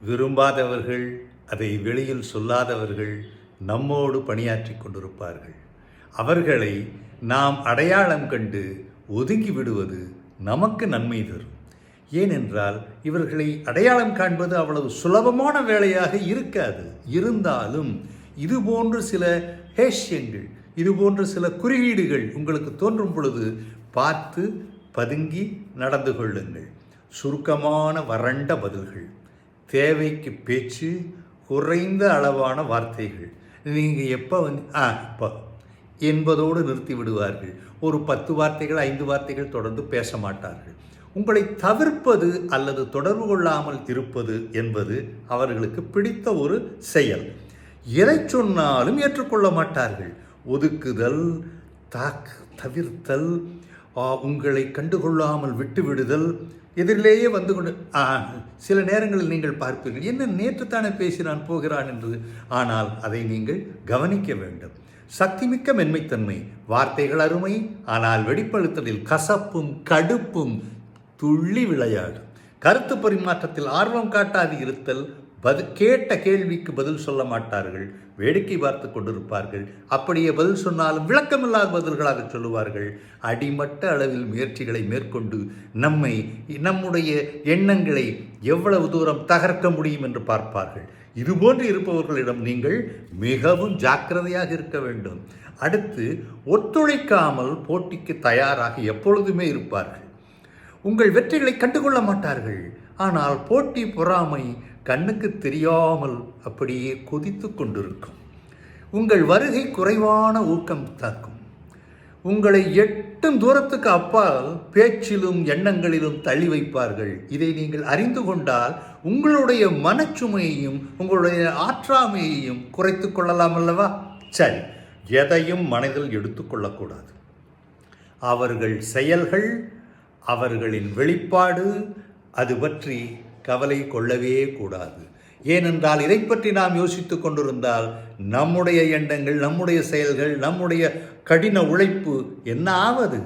விரும்பாதவர்கள், அதை வெளியில் சொல்லாதவர்கள் நம்மோடு பணியாற்றி கொண்டிருப்பார்கள். அவர்களை நாம் அடையாளம் கண்டு ஒதுங்கி விடுவது நமக்கு நன்மை தரும். ஏனென்றால் இவர்களை அடையாளம் காண்பது அவ்வளவு சுலபமான வேலையாக இருக்காது. இருந்தாலும் இதுபோன்று சில ஹேஷ்யங்கள், இதுபோன்ற சில குறியீடுகள் உங்களுக்கு தோன்றும் பொழுது பார்த்து பதுங்கி நடந்து கொள்ளுங்கள். சுருக்கமான வறண்ட பதில்கள், தேவைக்கு பேச்சு, குறைந்த அளவான வார்த்தைகள். நீங்கள் எப்போ இப்போ என்பதோடு நிறுத்தி விடுவார்கள். ஒரு 10 வார்த்தைகள் 5 வார்த்தைகள் தொடர்ந்து பேச மாட்டார்கள். உங்களை தவிர்ப்பது அல்லது தொடர்பு கொள்ளாமல் இருப்பது என்பது அவர்களுக்கு பிடித்த ஒரு செயல். எதை சொன்னாலும் ஏற்றுக்கொள்ள மாட்டார்கள். ஒதுக்குதல், தவிர்த்தல், உங்களை கண்டுகொள்ளாமல் விட்டுவிடுதல், எதிரிலேயே வந்து கொண்டு சில நேரங்களில் நீங்கள் பார்ப்பீர்கள், என்ன நேற்றுத்தானே பேசினான் போகிறான் என்று. ஆனால் அதை நீங்கள் கவனிக்க வேண்டும். சக்திமிக்க மென்மைத்தன்மை, வார்த்தைகள் அருமை, ஆனால் வெளிப்படுத்தலில் கசப்பும் கடுப்பும் துள்ளி விளையாடும். கருத்து பரிமாற்றத்தில் ஆர்வம் காட்டாது இருத்தல், கேட்ட கேள்விக்கு பதில் சொல்ல மாட்டார்கள், வேடிக்கை பார்த்து கொண்டிருப்பார்கள். அப்படியே பதில் சொன்னாலும் விளக்கமில்லாத பதில்களாக சொல்லுவார்கள். அடிமட்ட அளவில் முயற்சிகளை மேற்கொண்டு நம்முடைய எண்ணங்களை எவ்வளவு தூரம் தகர்க்க முடியும் என்று பார்ப்பார்கள். இதுபோன்று இருப்பவர்களிடம் நீங்கள் மிகவும் ஜாக்கிரதையாக இருக்க வேண்டும். அடுத்து, ஒத்துழைக்காமல் போட்டிக்கு தயாராக எப்பொழுதுமே இருப்பார்கள். உங்கள் வெற்றிகளை கண்டுகொள்ள மாட்டார்கள். ஆனால் போட்டி பொறாமை கண்ணுக்கு தெரியாமல் அப்படியே கொதித்து கொண்டிருக்கும். உங்கள் வருகை குறைவான ஊக்கம் தாக்கும். உங்களை எட்டும் தூரத்துக்கு அப்பால் பேச்சிலும் எண்ணங்களிலும் தள்ளி வைப்பார்கள். இதை நீங்கள் அறிந்து கொண்டால் உங்களுடைய மனச்சுமையையும் உங்களுடைய ஆற்றாமையையும் குறைத்து கொள்ளலாம் அல்லவா? சரி, எதையும் மனதில் எடுத்துக்கொள்ளக்கூடாது. அவர்கள் செயல்கள், அவர்களின் வெளிப்பாடு, அது பற்றி கவலை கொள்ளவே கூடாது. ஏனென்றால் இதை பற்றி நாம் யோசித்து கொண்டிருந்தால் நம்முடைய எண்ணங்கள், நம்முடைய செயல்கள், நம்முடைய கடின உழைப்பு என்ன ஆவது?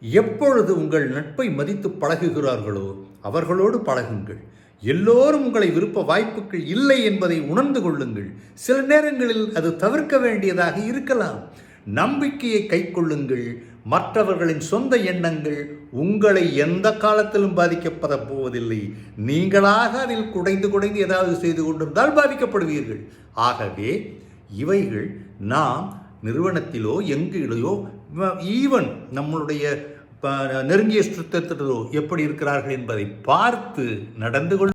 எப்பொழுது உங்கள் நட்பை மதித்து பழகுகிறார்களோ அவர்களோடு பழகுங்கள். எல்லோரும் உங்களை விருப்ப வாய்ப்புகள் இல்லை என்பதை உணர்ந்து கொள்ளுங்கள். சில நேரங்களில் அது தவிர்க்க வேண்டியதாக இருக்கலாம். நம்பிக்கையை கைக்கொள்ளுங்கள். மற்றவர்களின் சொந்த எண்ணங்கள் உங்களை எந்த காலத்திலும் பாதிக்கப்பட போவதில்லை. நீங்களாக அதில் குடைந்து ஏதாவது செய்து கொண்டிருந்தால் பாதிக்கப்படுவீர்கள். ஆகவே இவைகள் நாம் நிறுவனத்திலோ எங்கிலோ, ஈவன் நம்மளுடைய நெருங்கிய சுற்றத்திலோ எப்படி இருக்கிறார்கள் என்பதை பார்த்து நடந்து கொள்ள